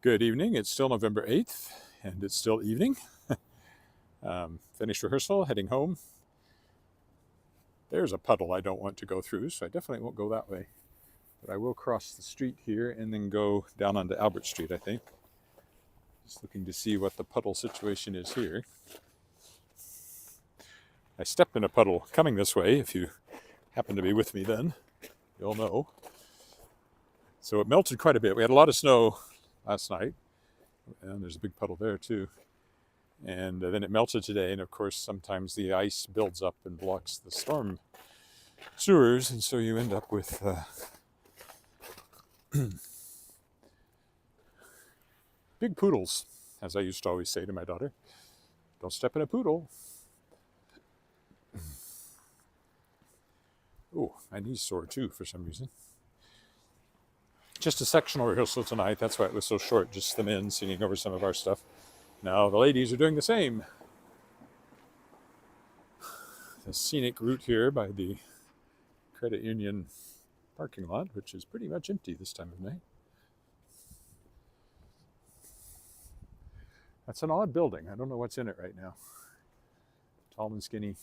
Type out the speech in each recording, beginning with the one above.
Good evening. It's still November 8th, and it's still evening. Finished rehearsal, heading home. There's a puddle I don't want to go through, so I definitely won't go that way. But I will cross the street here and then go down onto Albert Street, I think. Just looking to see what the puddle situation is here. I stepped in a puddle coming this way. If you happen to be with me then, you'll know. So it melted quite a bit. We had a lot of snow last night, and there's a big puddle there too. And then it melted today, and of course sometimes the ice builds up and blocks the storm sewers, and so you end up with big poodles, as I used to always say to my daughter. Don't step in a poodle. Oh, my knee's sore too for some reason. Just a sectional rehearsal tonight. That's why it was so short. Just the men singing over some of our stuff. Now the ladies are doing the same. The scenic route here by the credit union parking lot, which is pretty much empty this time of night. That's an odd building. I don't know what's in it right now. Tall and skinny.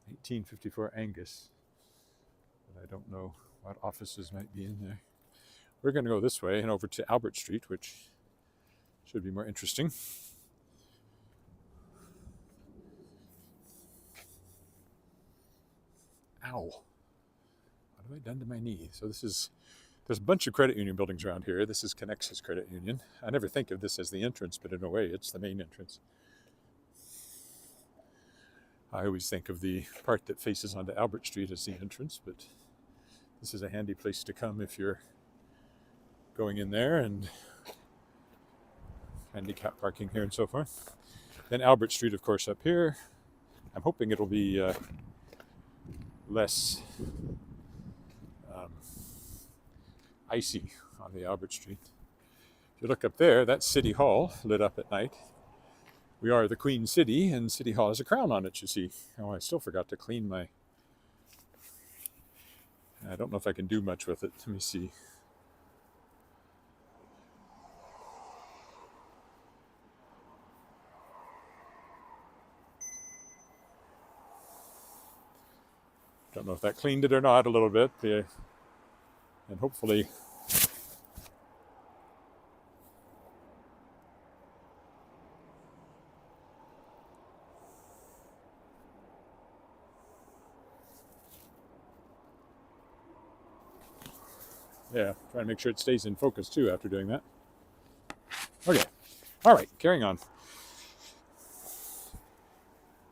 1854 Angus. But I don't know what offices might be in there. We're going to go this way and over to Albert Street, which should be more interesting. Ow. What have I done to my knee? So there's a bunch of credit union buildings around here. This is Connex's credit union. I never think of this as the entrance, but in a way it's the main entrance. I always think of the part that faces onto Albert Street as the entrance, but this is a handy place to come if you're going in there, and handicap parking here and so forth. Then Albert Street, of course, up here. I'm hoping it'll be less icy on the Albert Street. If you look up there, that's City Hall lit up at night. We are the Queen City, and City Hall has a crown on it, you see. Oh, I still forgot to clean my... I don't know if I can do much with it. Let me see. Don't know if that cleaned it or not a little bit. And hopefully... Yeah, trying to make sure it stays in focus too after doing that. Okay, all right, carrying on.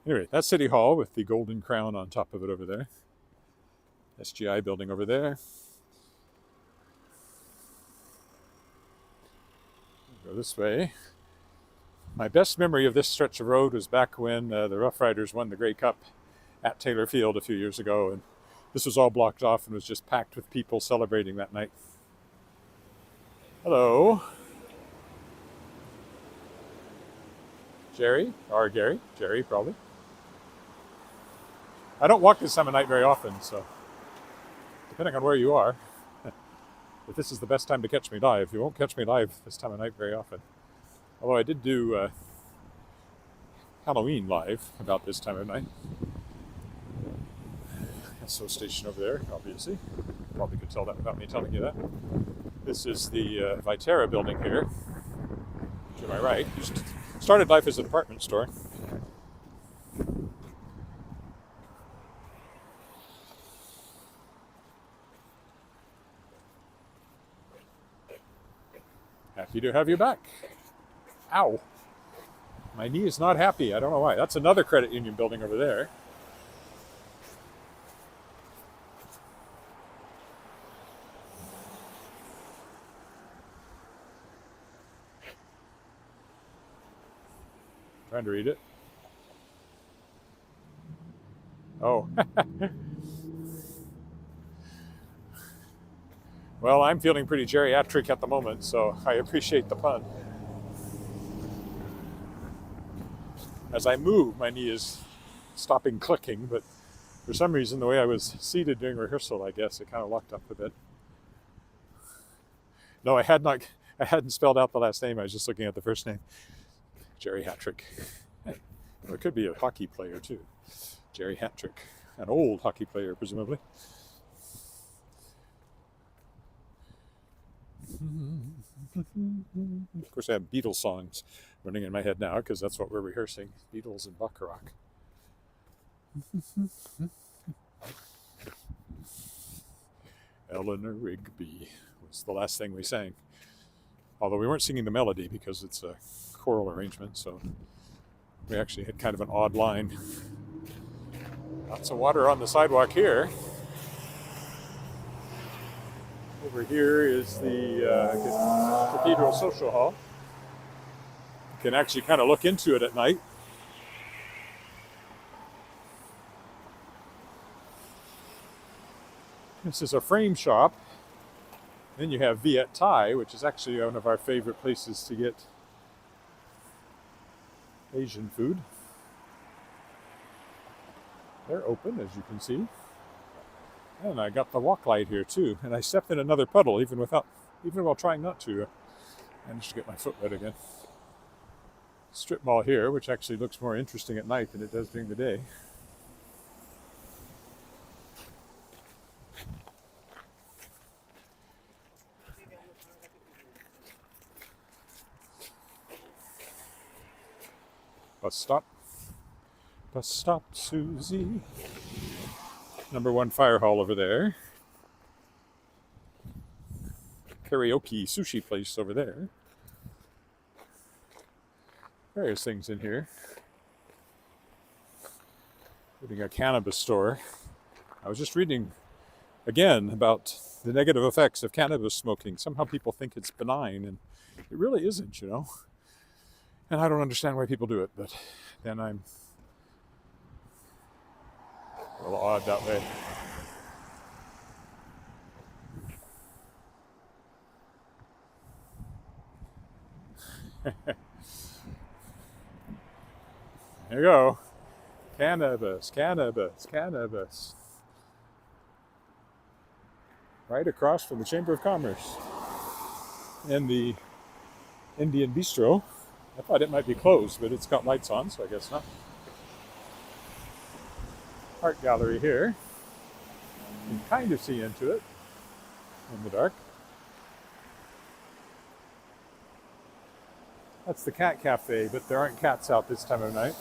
Anyway, that's City Hall with the golden crown on top of it over there. SGI building over there. Go this way. My best memory of this stretch of road was back when the Rough Riders won the Grey Cup at Taylor Field a few years ago, and this was all blocked off and was just packed with people celebrating that night. Hello. Jerry, or Gary. Jerry, probably. I don't walk this time of night very often, so depending on where you are, if this is the best time to catch me live, you won't catch me live this time of night very often. Although I did do Halloween live about this time of night. So station over there, obviously. Probably could tell that without me telling you that. This is the Viterra building here, to my right. Started life as a department store. Happy to have you back. Ow. My knee is not happy. I don't know why. That's another credit union building over there. Trying to read it. Oh. Well, I'm feeling pretty geriatric at the moment, so I appreciate the pun. As I move, my knee is stopping clicking, but for some reason, the way I was seated during rehearsal, I guess, it kind of locked up a bit. No, I had not I hadn't spelled out the last name. I was just looking at the first name. Jerry Hattrick. Well, it could be a hockey player too. Jerry Hattrick, an old hockey player, presumably. Of course, I have Beatles songs running in my head now because that's what we're rehearsing. Beatles and Bacharach. Eleanor Rigby was the last thing we sang. Although we weren't singing the melody because it's a choral arrangement, so we actually had kind of an odd line. Lots of water on the sidewalk here. Over here is the Cathedral Social Hall. You can actually kind of look into it at night. This is a frame shop. Then you have Viet Thai, which is actually one of our favorite places to get Asian food. They're open, as you can see. And I got the walk light here too. And I stepped in another puddle even while trying not to. I managed to get my foot wet again. Strip mall here, which actually looks more interesting at night than it does during the day. Bus stop, Susie. Number 1 fire hall over there. Karaoke sushi place over there. Various things in here. Including a cannabis store. I was just reading again about the negative effects of cannabis smoking. Somehow people think it's benign, and it really isn't, you know. And I don't understand why people do it, but then I'm a little odd that way. There you go. Cannabis, cannabis, cannabis. Right across from the Chamber of Commerce. And the Indian Bistro. I thought it might be closed, but it's got lights on, so I guess not. Art gallery here. You can kind of see into it in the dark. That's the cat cafe, but there aren't cats out this time of night.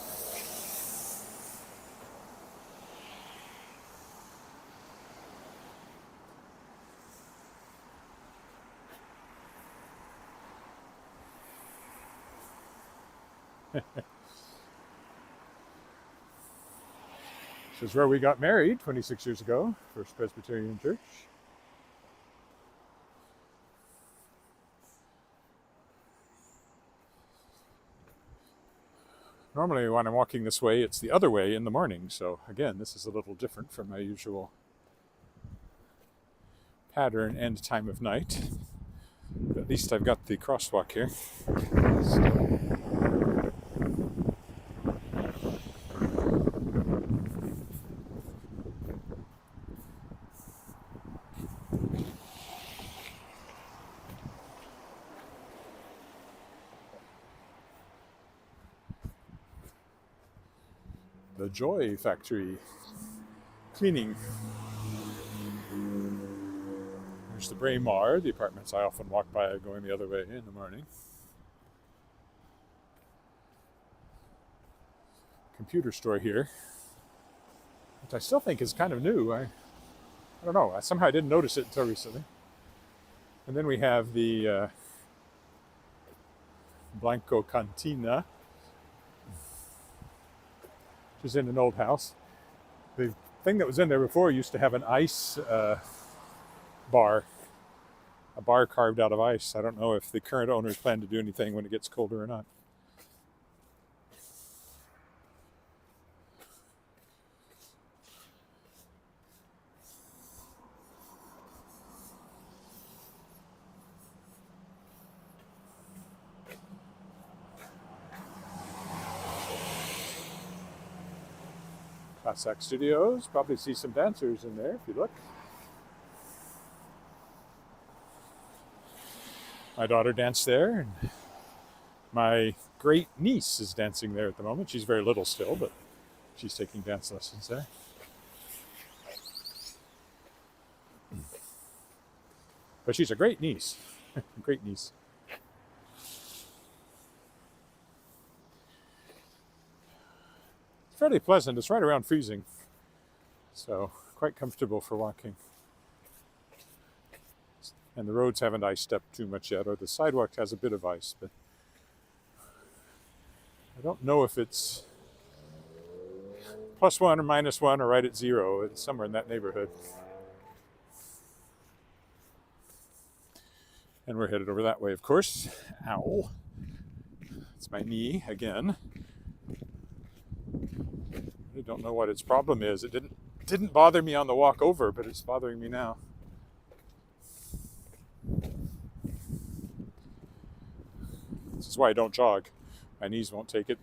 This is where we got married 26 years ago, First Presbyterian Church. Normally when I'm walking this way, it's the other way in the morning. So again, this is a little different from my usual pattern and time of night. But at least I've got the crosswalk here. The Joy Factory cleaning. There's the Braemar, the apartments I often walk by going the other way in the morning. Computer store here, which I still think is kind of new. I don't know. Somehow I didn't notice it until recently. And then we have the Blanco Cantina, which is in an old house. The thing that was in there before used to have an ice bar, a bar carved out of ice. I don't know if the current owners plan to do anything when it gets colder or not. Cossack Studios, probably see some dancers in there if you look. My daughter danced there, and my great niece is dancing there at the moment. She's very little still, but she's taking dance lessons there. But she's a great niece. Great niece. It's fairly pleasant. It's right around freezing, so quite comfortable for walking. And the roads haven't iced up too much yet, or the sidewalk has a bit of ice, but I don't know if it's +1 or -1 or right at 0. It's somewhere in that neighborhood. And we're headed over that way, of course. Ow. It's my knee again. I don't know what its problem is. It didn't bother me on the walk over, but it's bothering me now. This is why I don't jog. My knees won't take it.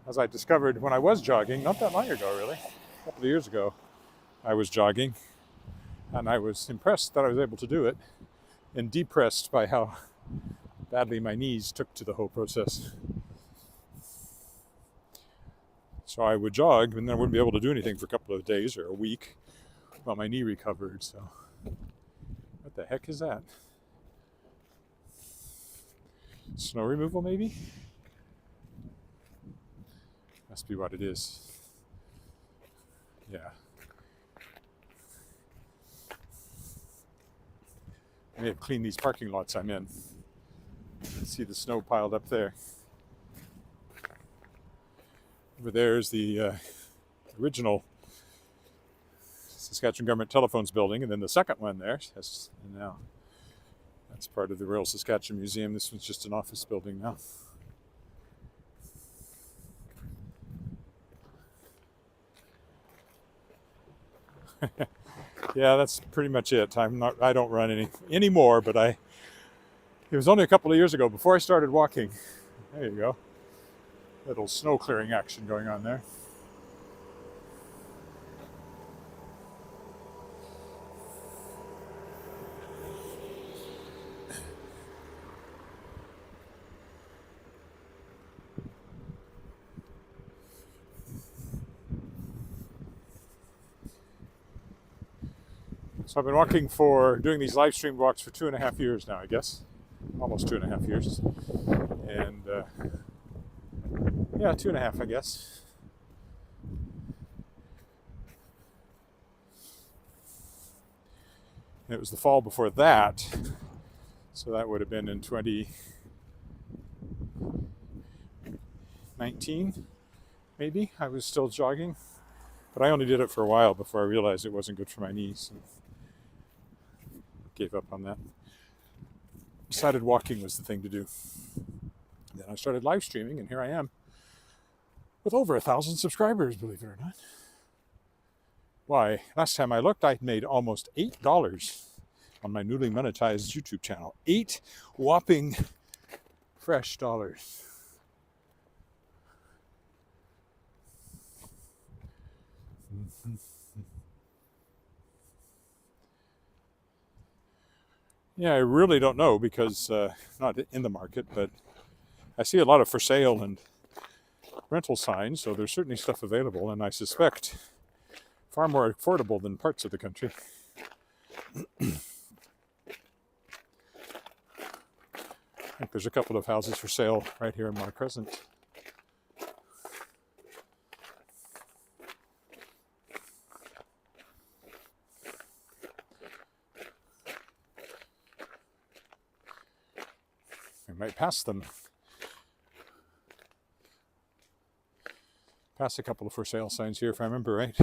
As I discovered when I was jogging, not that long ago really, a couple of years ago, I was jogging, and I was impressed that I was able to do it, and depressed by how badly my knees took to the whole process. So I would jog, and then I wouldn't be able to do anything for a couple of days or a week while my knee recovered. So what the heck is that? Snow removal, maybe? Must be what it is. Yeah. I may have cleaned these parking lots I'm in. See the snow piled up there. Over there is the original Saskatchewan Government Telephones building, and then the second one there. And now that's part of the Royal Saskatchewan Museum. This one's just an office building now. Yeah, that's pretty much it. I don't run anymore, but it was only a couple of years ago before I started walking. There you go. Little snow clearing action going on there. So I've been doing these live stream walks for 2.5 years now, I guess. Almost 2.5 years. And yeah, 2.5, I guess. And it was the fall before that. So that would have been in 2019, maybe. I was still jogging. But I only did it for a while before I realized it wasn't good for my knees. And gave up on that. Decided walking was the thing to do. Then I started live streaming, and here I am with over 1,000 subscribers, believe it or not. Why, last time I looked, I'd made almost $8 on my newly monetized YouTube channel. 8 whopping fresh dollars. Yeah, I really don't know because not in the market, but I see a lot of for sale and rental signs, so there's certainly stuff available, and I suspect far more affordable than parts of the country. I think there's a couple of houses for sale right here in Mount Crescent. I might pass them. Pass a couple of for sale signs here if I remember right.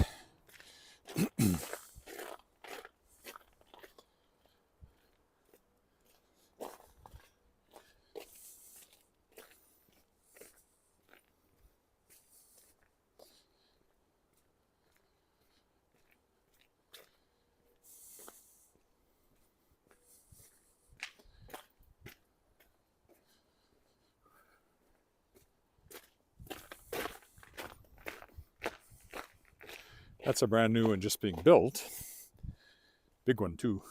That's a brand new one just being built. Big one too.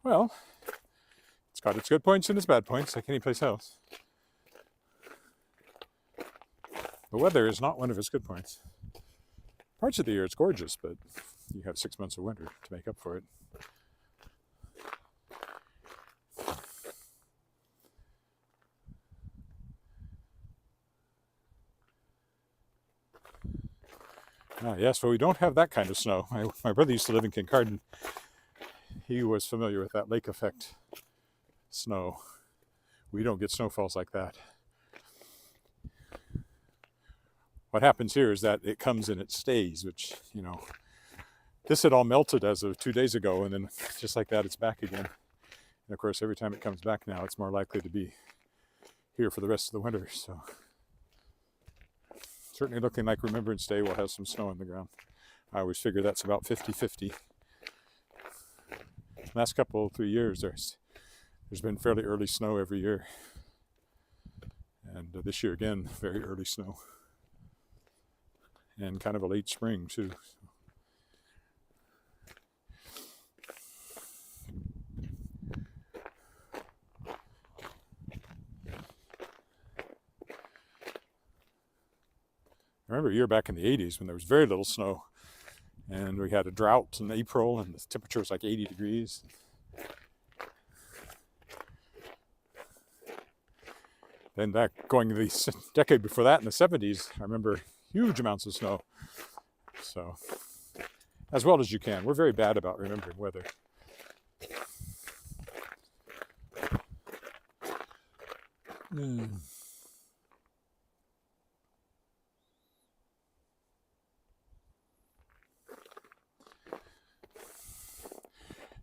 Well, it's got its good points and its bad points, like any place else. The weather is not one of its good points. Parts of the year it's gorgeous, but you have 6 months of winter to make up for it. Ah, yes, well, we don't have that kind of snow. My brother used to live in Kincardine. He was familiar with that lake effect snow. We don't get snowfalls like that. What happens here is that it comes and it stays, which, this had all melted as of 2 days ago, and then just like that, it's back again. And of course, every time it comes back now, it's more likely to be here for the rest of the winter. So certainly looking like Remembrance Day will have some snow on the ground. I always figure that's about 50-50. Last 3 years, there's been fairly early snow every year. And this year again, very early snow. And kind of a late spring too. I remember a year back in the 80s when there was very little snow, and we had a drought in April, and the temperature was like 80 degrees. Then going the decade before that in the 70s, I remember huge amounts of snow. So, as well as you can. We're very bad about remembering weather.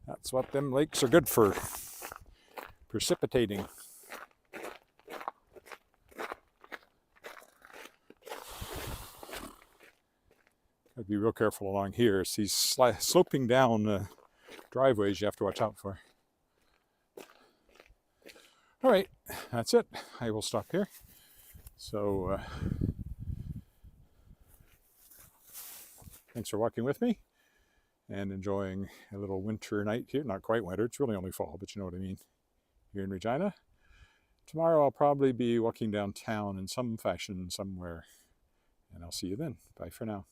That's what them lakes are good for, precipitating. Gotta be real careful along here. It's these sloping down driveways you have to watch out for. All right, that's it. I will stop here. So, thanks for walking with me and enjoying a little winter night here. Not quite winter, it's really only fall, but you know what I mean, here in Regina. Tomorrow I'll probably be walking downtown in some fashion somewhere, and I'll see you then. Bye for now.